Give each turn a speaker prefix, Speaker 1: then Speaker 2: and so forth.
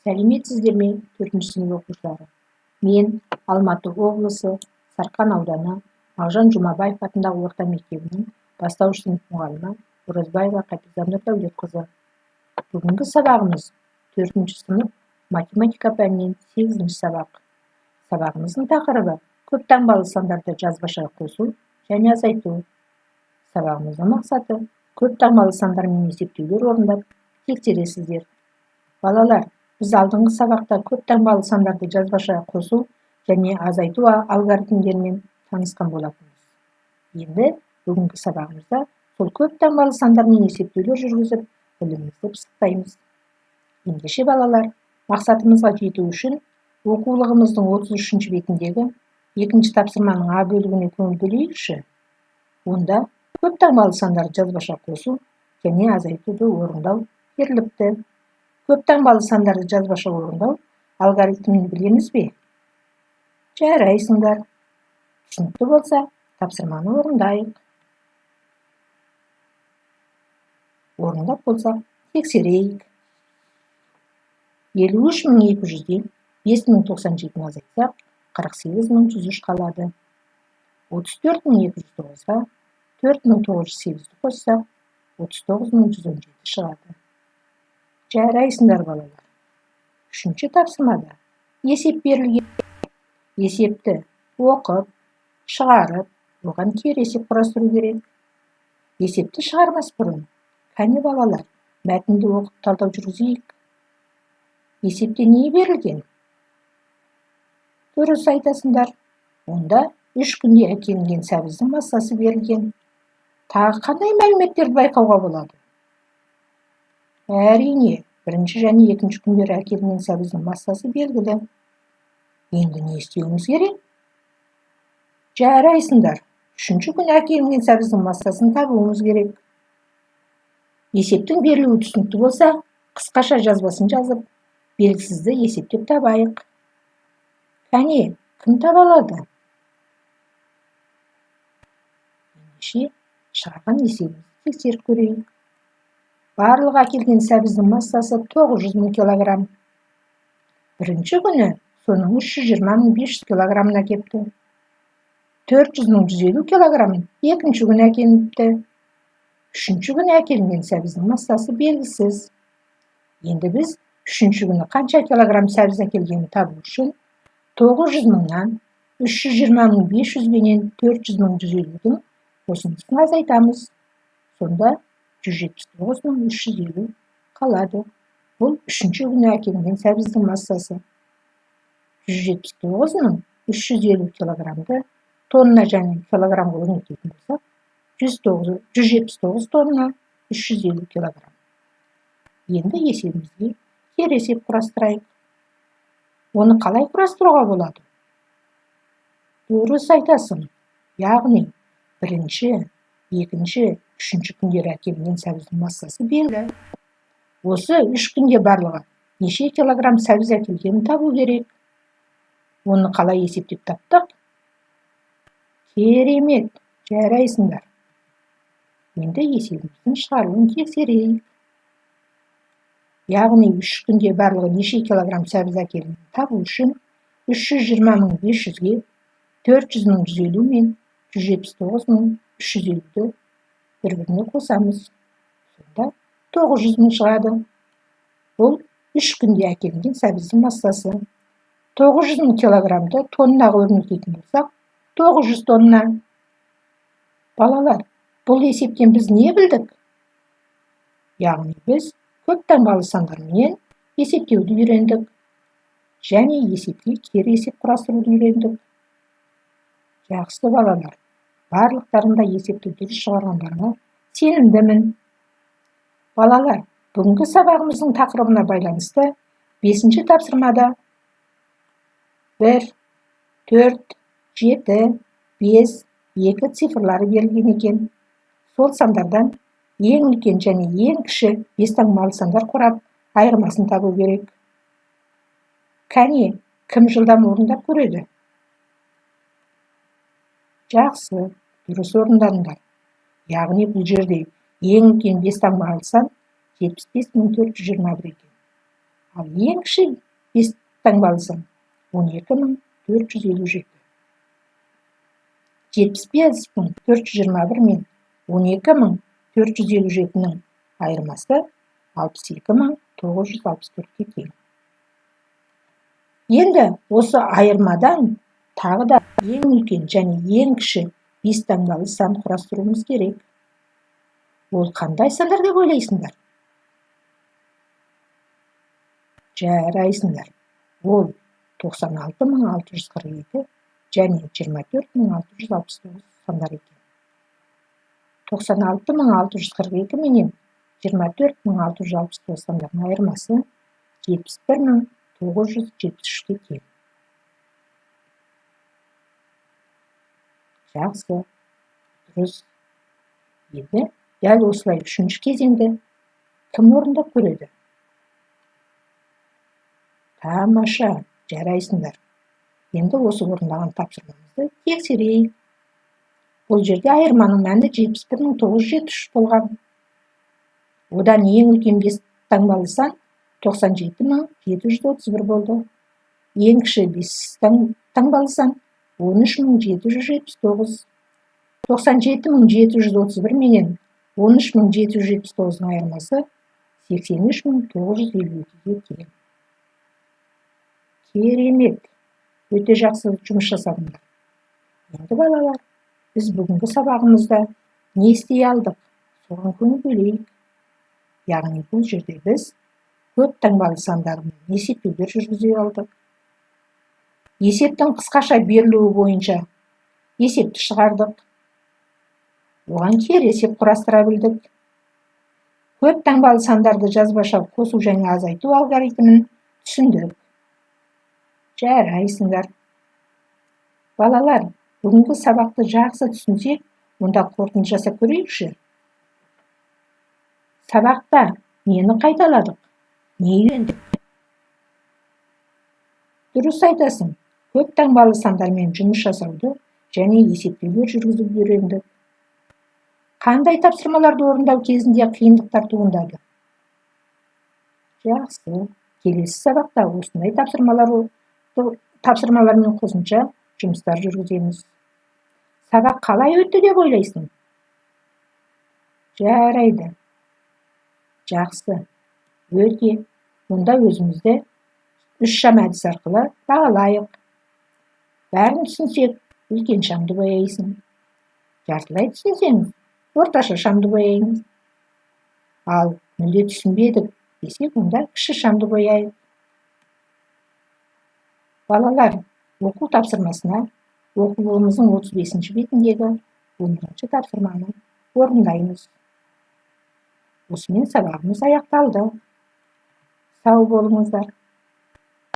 Speaker 1: Сәлеметсіздер ме, 4-ші сынып оқушылары? Мен Алматы облысы Сарқан ауданы Мағжан Жұмабаев атындағы орта мектебінің бастауыш сынып мұғалімі Оразбаева Қапиза Нұрдәулетқызы. Бүгінгі сабағымыз 4-ші сынып математика пәнінен 8-ші сабақ. Сабағымыздың тақырыбы көп таңбалы сандарды жазбашаға қосу және азайту. Сабағымыздың мақсаты көп таңбалы сандармен есептеулер орындап тексересіздер. Балалар, біз алдыңғы сабақта көп таңбалы сандарды жазбашаға қосу және азайту алгоритмдерімен танысқан болатынбыз. Енді бүгінгі сабағымызда сол көп таңбалы сандармен есептеулер жүргізіп, білімімізді пысықтаймыз. Ендеше балалар, мақсатымызға жету үшін оқулығымыздың 33-ші бетіндегі 2-ші тапсырманың А бөлігіне көңіл бөлейікші. Онда көп таңбалы сандарды жазбаша қосу және азайтуды орындау беріліпті. Көп таңбалы сандарды жазбаша орындау алгоритмін білеміз бе? Жарайсыңдар. Түсінікті болса, тапсырманы орындайық. Орындап болсақ, тексерейік. 53.200-ден 5.097-ні азайтсақ, 48.103 қалады. 34.209-ға 4.908-ді қоссақ, 39.117 шығады. Жарайсыңдар балалар. 3-ші тапсырмада есеп берілген. Есепті оқып, шығарып, оған кері есеп құрастыру керек. Есепті шығармас бұрын, кәне балалар, мәтінді оқып талдау жүргізейік. Есепте не берілген? Дұрыс айтасыңдар. Онда 3 күнде әкелінген сәбіздің массасы берілген. Тағы қандай мәліметтерді байқауға болады? Әрине, 1-ші және 2-ші күндері әкелінген сәбіздің массасы белгілі. Енді не істеуіміз керек? Жарайсыңдар. 3-ші күні әкелінген сәбіздің массасын табуымыз керек. Есептің берілуі түсінікті болса, қысқаша жазбасын жазып, белгісізді есептеп табайық. Кәне, кім таба алады? Ендеше, шығарған есебімізді тексеріп көрейік. Барлық әкелген сәбіздің массасы 900.000 килограмм. 1-ші күні соның 320.500 килограммын әкепті. 400.150 килограммын 2-ші күні әкеліпті. 3-ші күні әкелінген сәбіздің массасы белгісіз. Енді біз 3-ші күні қанша килограмм сәбіз әкелгенін табу үшін 900.000-нан 320.500 бенен 400.150-дің қосындысын азайтамыз. Сонда 179.350 қалады. Бұл 3-ші күні әкелінген сәбіздің массасы. 179.350 килограммды тонна және килограммға өрнектейтін болсақ, 179 тонна 350 килограмм. Енді есебімізге кері есеп құрастырайық. Оны қалай құрастыруға болады? Дұрыс айтасың. Яғни 1-ші, 2-ші, 3-ші күндері әкелінген сәбіздің массасы белгілі. Осы 3 күнде барлығы неше килограмм сәбіз әкелгенін табу керек. Оны қалай есептеп таптық? Керемет, жарайсыңдар. Енді есебіміздің шығарылуын тексерейік. Яғни 3 күнде барлығы неше килограмм сәбіз әкелгенін табу үшін 320.500-ге 400.150 мен 179.350-ді бір-біріне қосамыз. Сонда 900.000 шығады. Бұл 3 күнде әкелінген сәбіздің массасы. 900.000 килограммды тоннаға өрнектейтін болсақ, 900 тонна. Балалар, бұл есептен біз не білдік? Яғни біз көп таңбалы сандармен есептеуді үйрендік. Және есепке кері есеп құрастыруды үйрендік. Жақсы балалар, барлықтарында есепті дұрыс шығарғандарына сенімдімін. Балалар, бүгінгі сабағымыздың тақырыбына байланысты 5-ші тапсырмада 1, 4, 7, 5, 2 цифрлары берілген екен. Сол сандардан ең үлкен және ең кіші 5 таңбалы сандар құрап, айырмасын табу керек. Кәне, кім жылдам орындап көреді? Жақсы, дұрыс орындадыңдар. Яғни бұл жерде ең үлкен 5 таңбалы сан 75.421 екен. Ал ең кіші бес таңбалысын 12.457. 75.421 мен 12.457-нің айырмасы 62.964-ке тең. Енді осы айырмадан тағы да ең үлкен және ең кіші бес таңбалы сан құрастыруымыз керек. Ол қандай сандар деп ойлайсыңдар? Жарайсыңдар. Ол 96.642 және 24.669 сандар екен. 96.642 менен 24.669 сандардың айырмасы 71.973-ке тең. Жақсы, дұрыс. Енді дәл осылай үшінші кезеңді кім орындап көреді? Тамаша, жарайсыңдар. Енді осы орындаған тапсырмамызды тексерейік. Бұл жерде айырманың мәні 71.973 болған. Одан ең үлкен бес таңбалы сан 97.731 болды. Ең кіші бес таңбалы сан 13.779. 97.731 менен 13.779-ның айырмасы 83.952-ге тең. Керемет, өте жақсы жұмыс жасадыңдар. Енді балалар, біз бүгінгі сабағымызда не істей алдық? Соған көңіл бөлейік. Яғни бұл жерде біз көп таңбалы сандармен есептеулер жүргізе алдық. Есептің қысқаша берілуі бойынша есепті шығардық. Оған кері есеп құрастыра білдік. Көп таңбалы сандарды жазбаша қосу және азайту алгоритмін түсіндік. Жарайсыңдар. Балалар, бүгінгі сабақты жақсы түсінсек, онда қорытынды жасап көрейікші. Сабақта нені қайталадық? Не үйрендік? Дұрыс айтасың. Көп таңбалы сандармен жұмыс жасауды және есептеулер жүргізуді үйрендік. Қандай тапсырмаларды орындау кезінде қиындықтар туындады? Жақсы. Келесі сабақта осындай тапсырмалармен қосымша жұмыстар жүргіземіз. Сабақ қалай өтті деп ойлайсың? Жарайды. Жақсы. Өте. Онда өзімізді 3 шам әдісі арқылы бағалайық. Бәрін түсінсек, үлкен шамды бояйсың. Жартылай түсінсеңіз, орташа шамды бояйыңыз. Ал мүлде түсінбедік десек, онда кіші шамды бояйық. Балалар, оқу тапсырмасына оқулығымыздың 35-ші бетіндегі 11-ші тапсырманы орындаймыз. Осымен сабағымыз аяқталды. Сау болыңыздар.